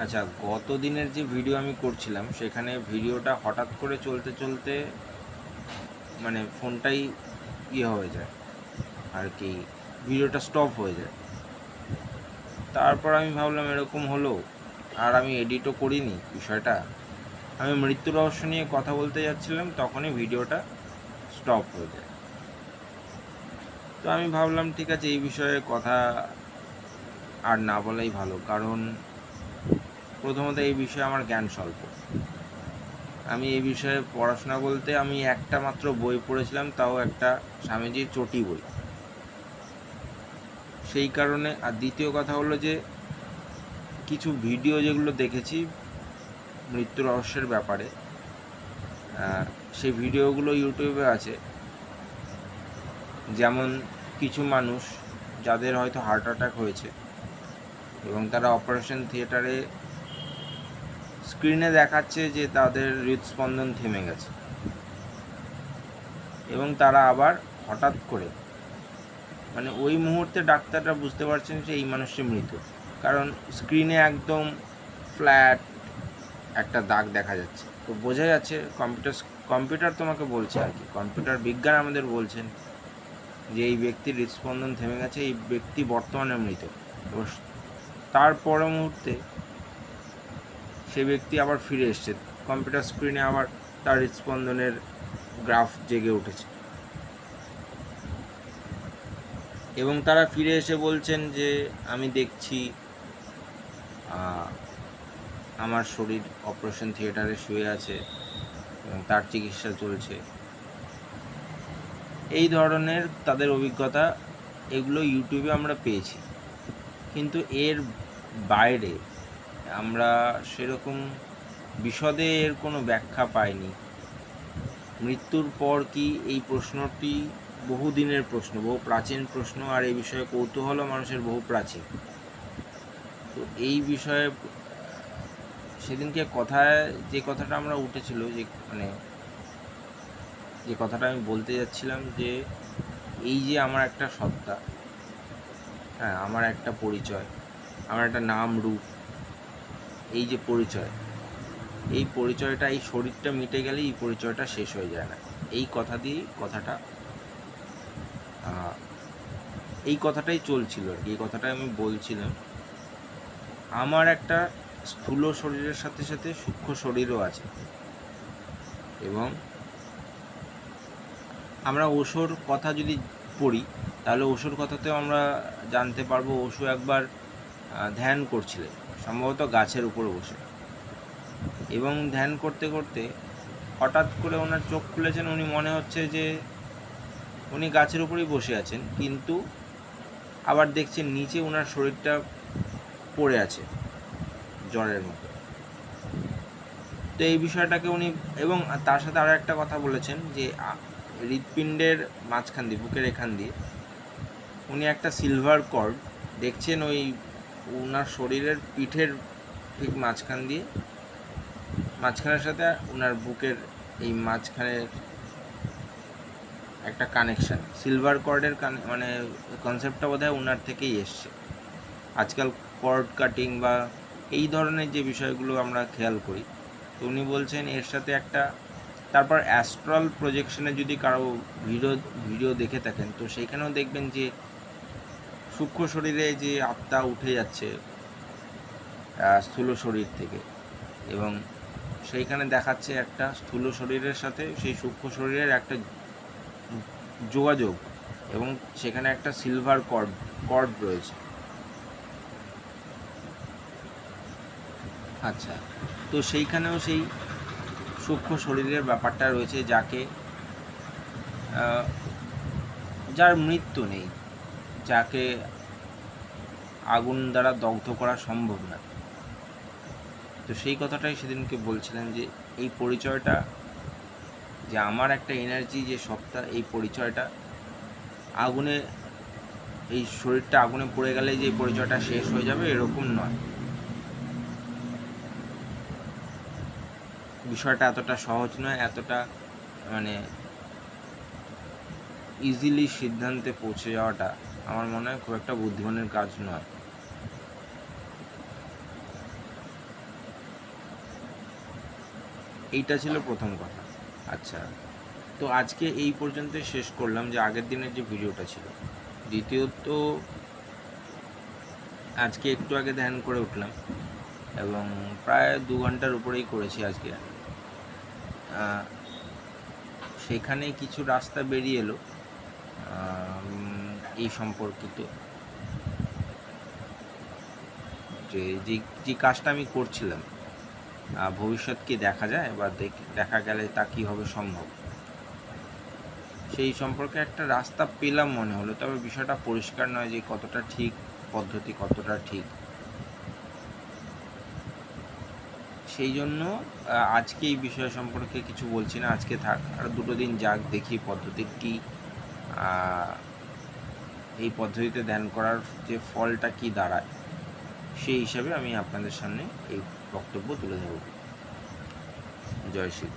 আচ্ছা, গত দিনের যে ভিডিও আমি করছিলাম সেখানে ভিডিওটা হঠাৎ করে চলতে চলতে মানে ফোনটাই হয়ে যায় আর কি, ভিডিওটা স্টপ হয়ে যায়। তারপর আমি ভাবলাম এরকম হলো, আর আমি এডিটও করিনি বিষয়টা। আমি মৃত্যু রহস্য নিয়ে কথা বলতে যাচ্ছিলাম, তখনই ভিডিওটা স্টপ হয়ে যায়। তো আমি ভাবলাম ঠিক আছে, এই বিষয়ে কথা আর না বলাই ভালো, কারণ প্রথমত এই বিষয়ে আমার জ্ঞান স্বল্প। আমি এই বিষয়ে পড়াশোনা বলতে আমি একটা মাত্র বই পড়েছিলাম, তাও একটা স্বামীজির চটি বই। সেই কারণে, আর দ্বিতীয় কথা হলো যে কিছু ভিডিও যেগুলো দেখেছি মৃত্যু রহস্যের ব্যাপারে, সেই ভিডিওগুলো ইউটিউবে আছে। যেমন কিছু মানুষ যাদের হয়তো হার্ট অ্যাটাক হয়েছে এবং তারা অপারেশন থিয়েটারে স্ক্রিনে দেখাচ্ছে যে তাদের হৃদস্পন্দন থেমে গেছে, এবং তারা আবার হঠাৎ করে মানে ওই মুহূর্তে ডাক্তাররা বুঝতে পারছেন যে এই মানুষটি মৃত, কারণ স্ক্রিনে একদম ফ্ল্যাট একটা দাগ দেখা যাচ্ছে। তো বোঝা যাচ্ছে কম্পিউটার তোমাকে বলছে আর কি, কম্পিউটার বিজ্ঞান আমাদের বলছেন যে এই ব্যক্তির হৃদস্পন্দন থেমে গেছে, এই ব্যক্তি বর্তমানে মৃত। এবার তার পর মুহূর্তে সে ব্যক্তি আবার ফিরে এসছে, কম্পিউটার স্ক্রিনে আবার তার হৃদস্পন্দনের গ্রাফ জেগে উঠেছে, এবং তারা ফিরে এসে বলছেন যে আমি দেখছি আমার শরীর অপারেশন থিয়েটারে শুয়ে আছে এবং তার চিকিৎসা চলছে। এই ধরনের তাদের অভিজ্ঞতা, এগুলো ইউটিউবে আমরা পেয়েছি, কিন্তু এর বাইরে আমরা সেরকম বিশদে এর কোনো ব্যাখ্যা পাইনি। মৃত্যুর পর কি, এই প্রশ্নটি বহু দিনের প্রশ্ন, বহু প্রাচীন প্রশ্ন, আর এই বিষয়ে কৌতূহলও মানুষের বহু প্রাচীন। তো এই বিষয়ে সেদিনকে যে কথাটা আমরা উঠেছিল, যে কথাটা আমি বলতে যাচ্ছিলাম, যে এই যে আমার একটা সত্তা, হ্যাঁ, আমার একটা পরিচয়, আমার একটা নাম রূপ, এই যে পরিচয়, এই পরিচয়টা, এই শরীরটা মিটে গেলে এই পরিচয়টা শেষ হয়ে যায় না। এই কথাটাই চলছিল আর কি, এই কথাটাই আমি বলছিলাম। আমার একটা স্থূল শরীরের সাথে সাথে সূক্ষ্ম শরীরও আছে, এবং আমরা ওশোর কথা যদি পড়ি তাহলে ওশোর কথাতেও আমরা জানতে পারবো ওশো একবার ধ্যান করছিলেন, সম্ভবত গাছের উপরে বসে, এবং ধ্যান করতে করতে হঠাৎ করে ওনার চোখ খুলেছেন। উনি মনে হচ্ছে যে উনি গাছের উপরেই বসে আছেন, কিন্তু আবার দেখছেন নিচে ওনার শরীরটা পড়ে আছে জ্বরের মতো। তো এই বিষয়টাকে উনি, এবং তার সাথে আরও একটা কথা বলেছেন যে হৃৎপিণ্ডের মাঝখান দিয়ে, বুকের এখান দিয়ে উনি একটা সিলভার কর্ড দেখছেন, ওই ওনার শরীরের পিঠের ঠিক মাঝখানের সাথে ওনার বুকের এই মাঝখানের একটা কানেকশান, সিলভার কর্ডের মানে কনসেপ্টটা বোধহয় ওনার থেকেই এসছে। আজকাল কর্ড কাটিং বা এই ধরনের যে বিষয়গুলো আমরা খেয়াল করি, তো উনি বলছেন এর সাথে একটা। তারপর অ্যাস্ট্রাল প্রজেকশনে যদি কারো ভিডিও দেখে থাকেন, তো সেইখানেও দেখবেন যে সূক্ষ্ম শরীরে যে আত্মা উঠে যাচ্ছে স্থূল শরীর থেকে, এবং সেইখানে দেখাচ্ছে একটা স্থূল শরীরের সাথে সেই সূক্ষ্ম শরীরের একটা যোগাযোগ, এবং সেখানে একটা সিলভার কর্ড রয়েছে। আচ্ছা, তো সেইখানেও সেই সূক্ষ্ম শরীরের ব্যাপারটা রয়েছে, যার মৃত্যু নেই, যাকে আগুন দ্বারা দগ্ধ করা সম্ভব না। তো সেই কথাটাই সেদিনকে বলছিলেন যে এই পরিচয়টা, যে আমার একটা এনার্জি, যে সত্তা, এই পরিচয়টা আগুনে, এই শরীরটা আগুনে পড়ে গেলে যে এই পরিচয়টা শেষ হয়ে যাবে এরকম নয়। বিষয়টা এতটা সহজ নয়, এতটা মানে ইজিলি সিদ্ধান্তে পৌঁছে যাওয়াটা আমার মনে হয় খুব একটা বুদ্ধিমানের কাজ নয়। এইটা ছিল প্রথম কথা। আচ্ছা, তো আজকে এই পর্যন্তই শেষ করলাম, যে আগের দিনের যে ভিডিওটা ছিল। দ্বিতীয়ত, আজকে একটু আগে ধ্যান করে উঠলাম এবং প্রায় 2 ঘন্টার উপরেই করেছি আজকে। সেখানে কিছু রাস্তা বেরিয়ে এলো এই সম্পর্কিত, যে যে কাজটা আমি করছিলাম ভবিষ্যৎ কি দেখা যায়, বা দেখা গেলে তা কীভাবে সম্ভব, সেই সম্পর্কে একটা রাস্তা পেলাম মনে হলো। তবে বিষয়টা পরিষ্কার নয় যে কতটা ঠিক, পদ্ধতি কতটা ঠিক। সেই জন্য আজকে এই বিষয় সম্পর্কে কিছু বলছি না, আজকে থাক, আর 2 দিন যাক, দেখি পদ্ধতির কী, এই পদ্ধতিতে ধ্যান করার যে ফলটা কি দাঁড়ায়, সেই হিসাবে আমি আপনাদের সামনে এই বক্তব্য তুলে ধরব। জয় শ্রী।